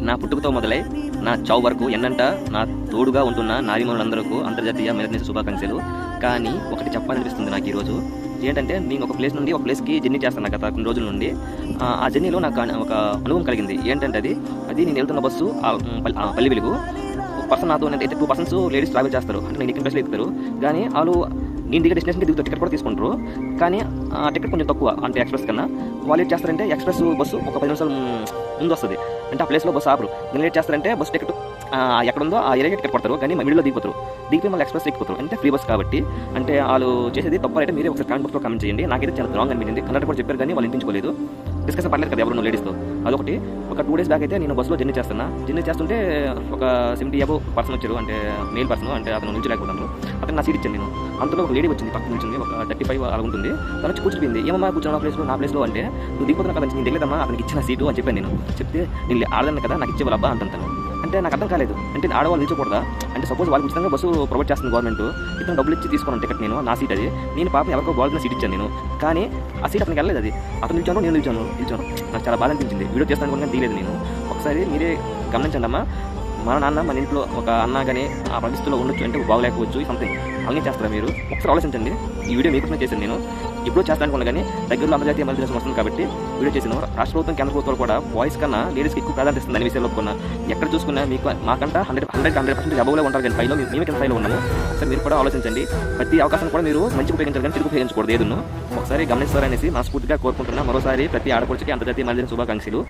నా పుట్టుకతో మొదలై నా చావు వరకు ఎన్నంట నా తోడుగా ఉంటున్న నారీమణులందరికీ అంతర్జాతీయ మహిళా దినోత్సవ శుభాకాంక్షలు. కానీ ఒకటి చెప్పాలనిపిస్తుంది నాకు ఈరోజు. ఏంటంటే నేను ఒక ప్లేస్ నుండి ఒక ప్లేస్కి జర్నీ చేస్తాను గత కొన్ని రోజుల నుండి. ఆ జర్నీలో నాకు ఒక అనుభవం కలిగింది. ఏంటంటే అది నేను వెళ్తున్న బస్సు పల్లి వెలుగు. పర్సన్ నాతో అయితే 2 పర్సన్స్ లేడీస్ ట్రావెల్ చేస్తారు. అంటే నేను ఎక్కిన బస్సులో ఎక్కుతారు. కానీ వాళ్ళు నేను దిగే డెస్టినేషన్కి దిగుతారు, టికెట్ కూడా తీసుకుంటారు. కానీ ఆ టికెట్ కొంచెం తక్కువ, అంటే ఎక్స్ప్రెస్ కన్నా. వాళ్ళు ఏం చేస్తారంటే ఎక్స్ప్రెస్ బస్సు ఒక 10 నిమిషాలు ముందు వస్తుంది. అంటే ఆ ప్లేస్లో బస్సు ఆపరు. నేను లేట్ చేస్తారంటే బస్సు టికెట్ ఎక్కడ ఉందో ఆ ఏరియా టికెట్ పడతారు. కానీ మిడిల్లో దిగిపోతారు. దిగిపోయి మళ్ళీ ఎక్స్ప్రెస్ ఎక్కిపోతారు. అంటే ఫ్రీ బస్ కాబట్టి. అంటే వాళ్ళు చేసేది తప్పు అయితే మీరే ఒకసారి కామెంట్ బాక్స్లో కామెంట్ చేయండి. నాకైతే చాలా రాంగ్ అనిపించింది. కన్నడ కూడా చెప్పారు కానీ వాళ్ళు వినిపించుకోలేదు. డిస్కషన్ పడలేదు కదా ఎవరు లేడీస్తో. అదొకటి. ఒక 2 డేస్ బ్యాక్ అయితే నేను బస్సులో జర్నీ చేస్తుంటే ఒక 70 అబో పర్సన్ వచ్చారు. అంటే మేల్ పర్సన్, అంటే అతను నిల్చోలేకపోతాను. అతను నా సీట్ ఇచ్చాను నేను. అంతలో ఒక లేడీ వచ్చింది, పక్కన నిల్చుంది. ఒక 35 అలా ఉంటుంది. తను వచ్చి కూర్చుపోయింది. ఏమమ్మా కూర్చున్న నా ప్లేస్లో అంటే నువ్వు దిగిపోతున్నా కదా, నేను దిగలేదమ్మా, అతనికి ఇచ్చిన సీటు అని చెప్పాను నేను. చెప్తే నేను ఆడదాన్ని కదా, నాకు ఇచ్చేవాళ్ళు అబ్బా అంటాను. అంటే నాకు అర్థం కాలేదు. అంటే ఆడవాళ్ళు నిల్చోకూడదా? అంటే సపోజ్ వాళ్ళకి ఉచితంగా బస్సు ప్రొవైడ్ చేస్తుంది గవర్నమెంట్. ఇతను డబ్బులు ఇచ్చి తీసుకున్నాను టికెట్ నేను, నా సీట్ అది. నేను పాపం ఎవరికో బాగున్న సీట్ ఇచ్చాను నేను. కానీ ఆ సీట్ అతనికి వెళ్ళలేదు. అది అతను నిల్చాను, నేను నిల్చాను. నాకు చాలా బాధ అనిపించింది. వీడియో చేస్తాను కూడా తీయలేదు నేను. ఒకసారి మీరే గమనించండి అమ్మా. మన నాన్న మన ఇంట్లో ఒక అన్న కానీ ఆ పరిస్థితుల్లో ఉండొచ్చు, అంటే బాగలేకపోవచ్చు, సంథింగ్ అలాగే చేస్తారా మీరు? ఒకసారి ఆలోచించండి. ఈ వీడియో మీకోసమే చేశాను నేను. ఇప్పుడు చేస్తాను అనుకున్నా కానీ దగ్గరలో అంతర్జాతీయ మహిళా దినోత్సవం వస్తుంది కాబట్టి వీడియో చేశాను. రాష్ట్ర ప్రభుత్వం, కేంద్ర ప్రభుత్వాలు కూడా బాయ్స్ కన్నా లేడీస్కి ఎక్కువ ప్రాధాన్యత ఇస్తుంది అనే విషయాల్లో ఒప్పుకున్నా. ఎక్కడ చూసుకున్నా మీకు మాకంట 100% అబవ్లో ఉంటారు. కానీ పైలో మేమే కింద స్థాయిలో ఉన్నాము. ఒకసారి మీరు కూడా ఆలోచించండి. ప్రతి అవకాశం కూడా మీరు మంచిగా ఉపయోగించాలి కానీ తిరిగి ఉపయోగించకూడదు. ఏదున్నో ఒకసారి గమనిస్తారనేసి మనస్ఫూర్తిగా కోరుకుంటున్నా. మరోసారి ప్రతి ఆడపడుచుకి అంతర్జాతీయ మహిళా దినోత్సవ శుభాకాంక్షలు.